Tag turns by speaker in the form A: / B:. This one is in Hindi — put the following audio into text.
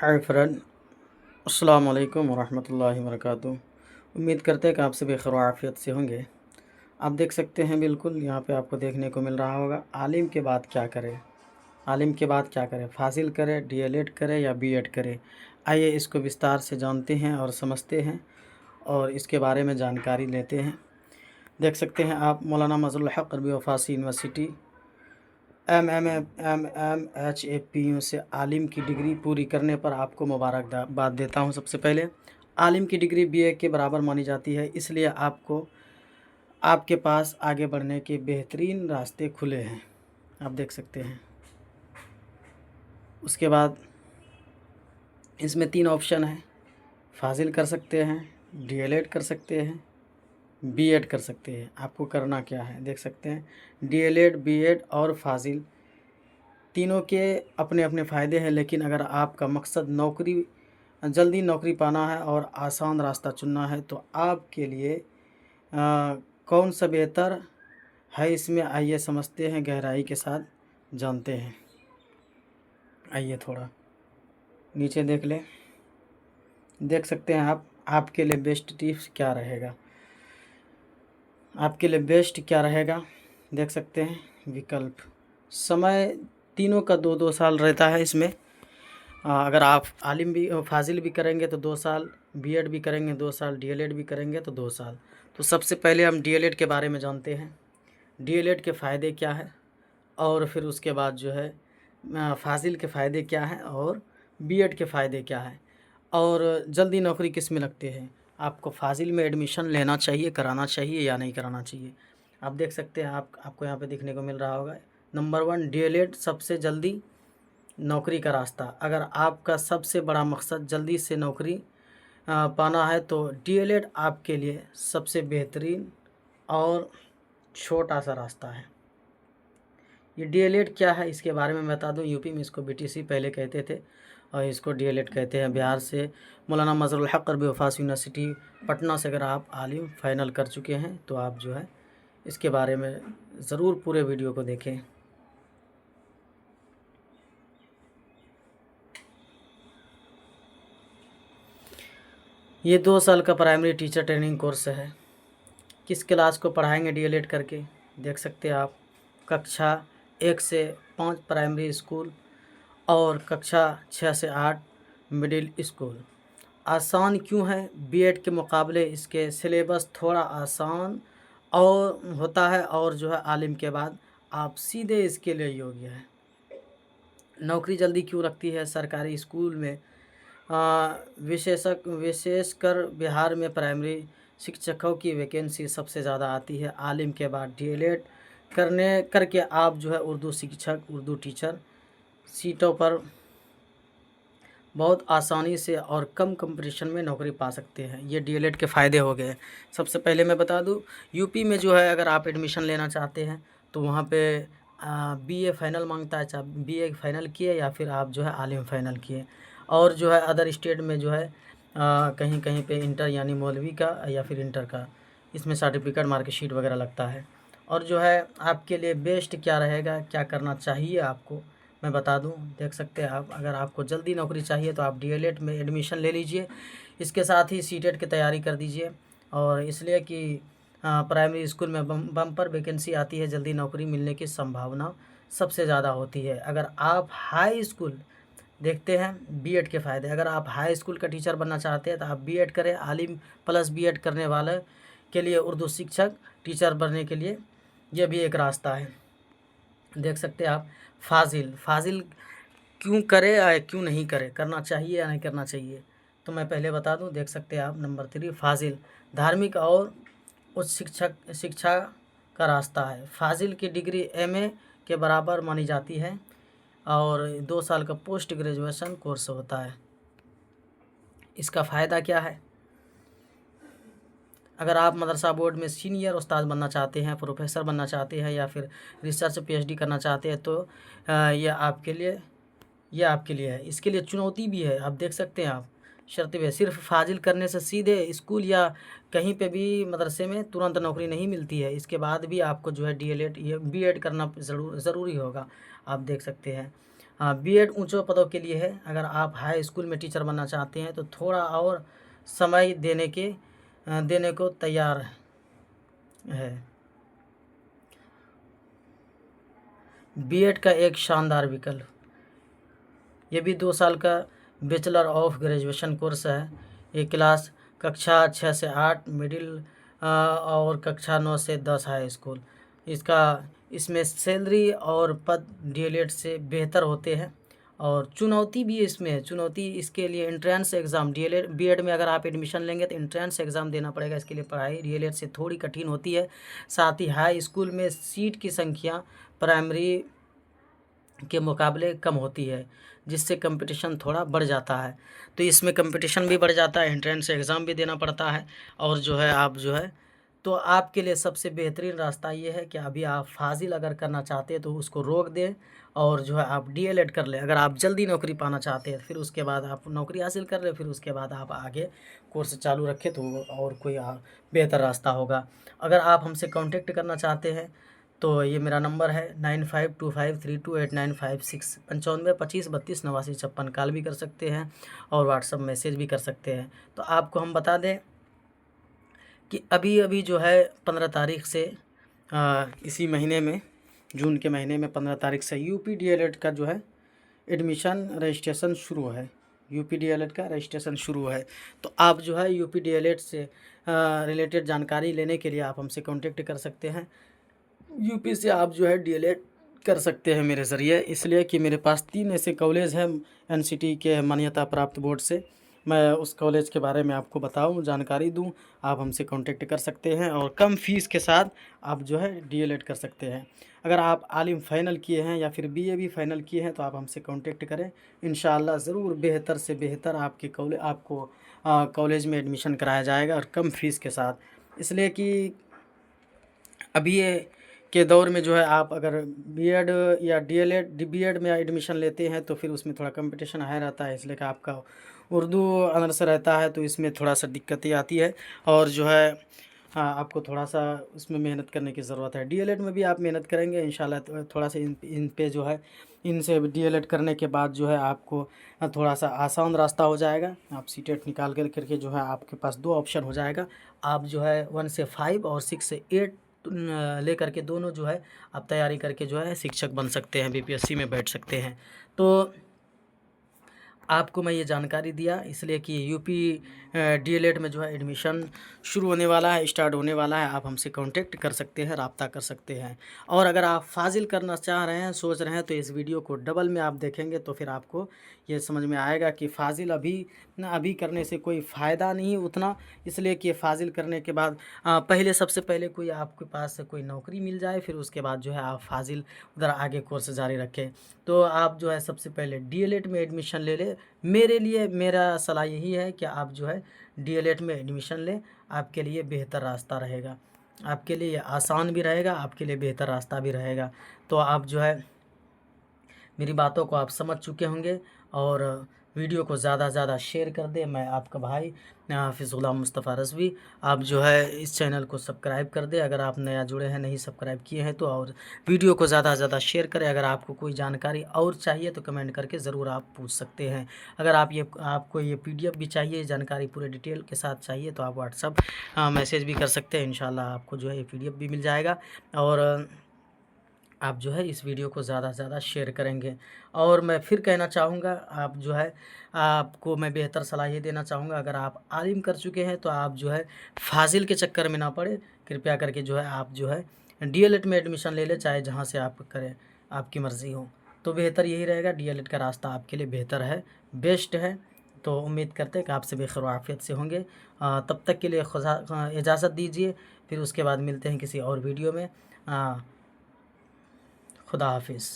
A: हाय फ्रेंड, अस्सलाम वालेकुम वरहमतुल्लाहि वबरकातुहू। उम्मीद करते हैं कि आप सभी खैर आफियत से होंगे। आप देख सकते हैं बिल्कुल यहाँ पे आपको देखने को मिल रहा होगा, आलिम के बाद क्या करें। आलिम के बाद क्या करें, फाजिल करें, डीएलएड करें या बीएड करें। आइए इसको विस्तार से जानते हैं और समझते हैं और इसके बारे में जानकारी लेते हैं। देख सकते हैं आप, मौलाना मज़लुल हक़ अरबी व फ़ारसी यूनिवर्सिटी MMHAPU से आलिम की डिग्री पूरी करने पर आपको मुबारकबाद देता हूं। सबसे पहले आलिम की डिग्री बीए के बराबर मानी जाती है, इसलिए आपको आपके पास आगे बढ़ने के बेहतरीन रास्ते खुले हैं। आप देख सकते हैं। उसके बाद इसमें 3 ऑप्शन है, फाजिल कर सकते हैं, डीएलएड कर सकते हैं, बीएड कर सकते हैं। आपको करना क्या है, देख सकते हैं, डीएलएड, बीएड और फाजिल तीनों के अपने अपने फ़ायदे हैं। लेकिन अगर आपका मकसद जल्दी नौकरी पाना है और आसान रास्ता चुनना है तो आपके लिए कौन सा बेहतर है, इसमें आइए समझते हैं, गहराई के साथ जानते हैं। आइए थोड़ा नीचे देख लें। देख सकते हैं आप, आपके लिए बेस्ट टिप्स क्या रहेगा, आपके लिए बेस्ट क्या रहेगा। देख सकते हैं विकल्प, समय तीनों का 2-2 साल रहता है इसमें। अगर आप आलिम भी फाजिल भी करेंगे तो 2 साल, बीएड भी करेंगे 2 साल, डीएलएड भी करेंगे तो 2 साल। तो सबसे पहले हम डीएलएड के बारे में जानते हैं, डीएलएड के फ़ायदे क्या है, और फिर उसके बाद जो है फाजिल के फ़ायदे क्या हैं और बीएड के फ़ायदे क्या हैं, और जल्दी नौकरी किस में लगती है। आपको फाजिल में एडमिशन लेना चाहिए, कराना चाहिए या नहीं कराना चाहिए। आप देख सकते हैं, आपको यहाँ पे देखने को मिल रहा होगा, नंबर 1 डीएलएड सबसे जल्दी नौकरी का रास्ता। अगर आपका सबसे बड़ा मकसद जल्दी से नौकरी पाना है तो डीएलएड आपके लिए सबसे बेहतरीन और छोटा सा रास्ता है। ये डीएलएड क्या है इसके बारे में बता दूं, यूपी में इसको बीटीसी पहले कहते थे और इसको डीएलएड कहते हैं। बिहार से मौलाना मज़लुल हक़ अरबी व फ़ारसी यूनिवर्सिटी पटना से अगर आप आलिम फ़ाइनल कर चुके हैं तो आप जो है इसके बारे में ज़रूर पूरे वीडियो को देखें। ये 2 साल का प्राइमरी टीचर ट्रेनिंग कोर्स है। किस क्लास को पढ़ाएंगे डीएलएड करके, देख सकते हैं आप, कक्षा 1 से 5 प्राइमरी स्कूल और कक्षा 6 से 8 मिडिल स्कूल। आसान क्यों है, बीएड के मुकाबले इसके सिलेबस थोड़ा आसान और होता है, और जो है आलिम के बाद आप सीधे इसके लिए योग्य हैं। नौकरी जल्दी क्यों लगती है सरकारी स्कूल में, विशेषकर बिहार में प्राइमरी शिक्षकों की वैकेंसी सबसे ज़्यादा आती है। आलिम के बाद डीएलएड करके आप जो है उर्दू शिक्षक, उर्दू टीचर सीटों पर बहुत आसानी से और कम कंपटीशन में नौकरी पा सकते हैं। ये डीएलएड के फ़ायदे हो गए। सबसे पहले मैं बता दूं, यूपी में जो है अगर आप एडमिशन लेना चाहते हैं तो वहाँ पे बीए फाइनल मांगता है, चाहे बीए फाइनल किए या फिर आप जो है आलिम फाइनल किए। और जो है अदर स्टेट में जो है कहीं कहीं पे इंटर यानी मौलवी का या फिर इंटर का, इसमें सर्टिफिकेट मार्कशीट वगैरह लगता है। और जो है आपके लिए बेस्ट क्या रहेगा, क्या करना चाहिए आपको, मैं बता दूं। देख सकते हैं आप, अगर आपको जल्दी नौकरी चाहिए तो आप डीएलएड में एडमिशन ले लीजिए, इसके साथ ही सीटेट की तैयारी कर दीजिए। और इसलिए कि प्राइमरी स्कूल में बम्पर वैकेंसी आती है, जल्दी नौकरी मिलने की संभावना सबसे ज़्यादा होती है। अगर आप हाई स्कूल देखते हैं, बीएड के फ़ायदे, अगर आप हाई स्कूल का टीचर बनना चाहते हैं तो आप बीएड करें। आलिम प्लस बीएड करने वाले के लिए उर्दू शिक्षक टीचर बनने के लिए यह भी एक रास्ता है। देख सकते हैं आप, फाजिल क्यों करे या क्यों नहीं करे, करना चाहिए या नहीं करना चाहिए, तो मैं पहले बता दूं। देख सकते हैं आप, नंबर 3 फाजिल धार्मिक और उच्च शिक्षा का रास्ता है। फाजिल की डिग्री एमए के बराबर मानी जाती है और 2 साल का पोस्ट ग्रेजुएशन कोर्स होता है। इसका फ़ायदा क्या है, अगर आप मदरसा बोर्ड में सीनियर उस्ताद बनना चाहते हैं, प्रोफेसर बनना चाहते हैं या फिर रिसर्च पीएचडी करना चाहते हैं तो यह आपके लिए है। इसके लिए चुनौती भी है, आप देख सकते हैं आप, शर्त भी है। सिर्फ फाजिल करने से सीधे स्कूल या कहीं पे भी मदरसे में तुरंत नौकरी नहीं मिलती है, इसके बाद भी आपको जो है डीएलएड या बीएड करना ज़रूरी होगा। आप देख सकते हैं बीएड ऊंचे पदों के लिए है। अगर आप हाई स्कूल में टीचर बनना चाहते हैं तो थोड़ा और समय देने को तैयार है। बीएड का एक शानदार विकल्प, ये भी 2 साल का बैचलर ऑफ ग्रेजुएशन कोर्स है। ये क्लास कक्षा 6 से 8 मिडिल और कक्षा 9 से 10 हाई स्कूल। इसमें सैलरी और पद डीएलएड से बेहतर होते हैं और चुनौती भी इसमें है। चुनौती इसके लिए एंट्रेंस एग्ज़ाम, डीएलएड बीएड में अगर आप एडमिशन लेंगे तो एंट्रेंस एग्ज़ाम देना पड़ेगा। इसके लिए पढ़ाई डीएलएड से थोड़ी कठिन होती है। साथ ही हाई स्कूल में सीट की संख्या प्राइमरी के मुकाबले कम होती है, जिससे कंपटीशन थोड़ा बढ़ जाता है। तो इसमें कंपटीशन भी बढ़ जाता है, एंट्रेंस एग्ज़ाम भी देना पड़ता है और जो है आप जो है तो आपके लिए सबसे बेहतरीन रास्ता ये है कि अभी आप फाजिल अगर करना चाहते हैं तो उसको रोक दें और जो है आप डीएलएड कर लें। अगर आप जल्दी नौकरी पाना चाहते हैं फिर उसके बाद आप नौकरी हासिल कर लें, फिर उसके बाद आप आगे कोर्स चालू रखें तो और कोई बेहतर रास्ता होगा। अगर आप हमसे कांटेक्ट करना चाहते हैं तो ये मेरा नंबर है 9525328956 9525328956। कॉल भी कर सकते हैं और व्हाट्सअप मैसेज भी कर सकते हैं। तो आपको हम बता दें कि अभी जो है 15 तारीख से इसी महीने में, जून के महीने में 15 तारीख से यूपी डीएलएड का जो है एडमिशन रजिस्ट्रेशन शुरू है। यूपी डीएलएड का रजिस्ट्रेशन शुरू है। तो आप जो है यूपी डीएलएड से रिलेटेड जानकारी लेने के लिए आप हमसे कांटेक्ट कर सकते हैं। यूपी से आप जो है डीएलएड कर सकते हैं मेरे ज़रिए, इसलिए कि मेरे पास 3 ऐसे कॉलेज हैं एनसीटी के मान्यता प्राप्त बोर्ड से। मैं उस कॉलेज के बारे में आपको बताऊं, जानकारी दूं, आप हमसे कांटेक्ट कर सकते हैं और कम फीस के साथ आप जो है डीएलएड कर सकते हैं। अगर आप आलिम फ़ाइनल किए हैं या फिर बीए भी फ़ाइनल किए हैं तो आप हमसे कांटेक्ट करें। इंशाअल्लाह ज़रूर बेहतर से बेहतर आपको कॉलेज में एडमिशन कराया जाएगा और कम फीस के साथ। इसलिए कि अभी ये के दौर में जो है आप अगर बीएड या डीएलएड बीएड में एडमिशन लेते हैं तो फिर उसमें थोड़ा कंपटीशन हाई रहता है, इसलिए कि आपका उर्दू ऑनर्स रहता है तो इसमें थोड़ा सा दिक्कतें आती है और जो है हाँ आपको थोड़ा सा उसमें मेहनत करने की ज़रूरत है। डीएलएड में भी आप मेहनत करेंगे इंशाल्लाह तो थोड़ा सा इन पे जो है इनसे डीएलएड करने के बाद जो है आपको थोड़ा सा आसान रास्ता हो जाएगा। आप सीटेट निकाल करके जो है आपके पास 2 ऑप्शन हो जाएगा। आप जो है 1 से 5 और 6 से 8 लेकर के दोनों जो है आप तैयारी करके जो है शिक्षक बन सकते हैं, बीपीएससी में बैठ सकते हैं। तो आपको मैं ये जानकारी दिया इसलिए कि यूपी डीएलएड में जो है एडमिशन शुरू होने वाला है, स्टार्ट होने वाला है। आप हमसे कांटेक्ट कर सकते हैं, राब्ता कर सकते हैं। और अगर आप फाजिल करना चाह रहे हैं, सोच रहे हैं तो इस वीडियो को डबल में आप देखेंगे तो फिर आपको ये समझ में आएगा कि फाजिल अभी करने से कोई फ़ायदा नहीं उतना, इसलिए कि फाजिल करने के बाद सबसे पहले कोई आपके पास कोई नौकरी मिल जाए, फिर उसके बाद जो है आप फाजिल उधर आगे कोर्स जारी रखें। तो आप जो है सबसे पहले डीएलएड में एडमिशन ले लें। मेरा सलाह यही है कि आप जो है डीएलएड में एडमिशन लें, आपके लिए बेहतर रास्ता रहेगा, आपके लिए आसान भी रहेगा, आपके लिए बेहतर रास्ता भी रहेगा। तो आप जो है मेरी बातों को आप समझ चुके होंगे और वीडियो को ज़्यादा से ज़्यादा शेयर कर दें। मैं आपका भाई हाफिज़ ग़ुलाम मुस्तफ़ा रज़वी। आप जो है इस चैनल को सब्सक्राइब कर दें अगर आप नया जुड़े हैं, नहीं सब्सक्राइब किए हैं तो, और वीडियो को ज़्यादा से ज़्यादा शेयर करें। अगर आपको कोई जानकारी और चाहिए तो कमेंट करके ज़रूर आप पूछ सकते हैं। अगर आपको ये पीडीएफ भी चाहिए, जानकारी पूरे डिटेल के साथ चाहिए तो आप व्हाट्सअप मैसेज भी कर सकते हैं। इंशाल्लाह आपको जो है ये पीडीएफ भी मिल जाएगा और आप जो है इस वीडियो को ज़्यादा से ज़्यादा शेयर करेंगे। और मैं फिर कहना चाहूँगा, आप जो है आपको मैं बेहतर सलाह ये देना चाहूँगा, अगर आप आलिम कर चुके हैं तो आप जो है फाजिल के चक्कर में ना पड़े। कृपया करके जो है आप जो है डीएलएड में एडमिशन ले लें, चाहे जहाँ से आप करें, आपकी मर्ज़ी हो। तो बेहतर यही रहेगा, डीएलएड का रास्ता आपके लिए बेहतर है, बेस्ट है। तो उम्मीद करते हैं कि आपसे बेखैर आफियत से होंगे। तब तक के लिए खुदा इजाज़त दीजिए, फिर उसके बाद मिलते हैं किसी और वीडियो में। खुदा हाफिज़।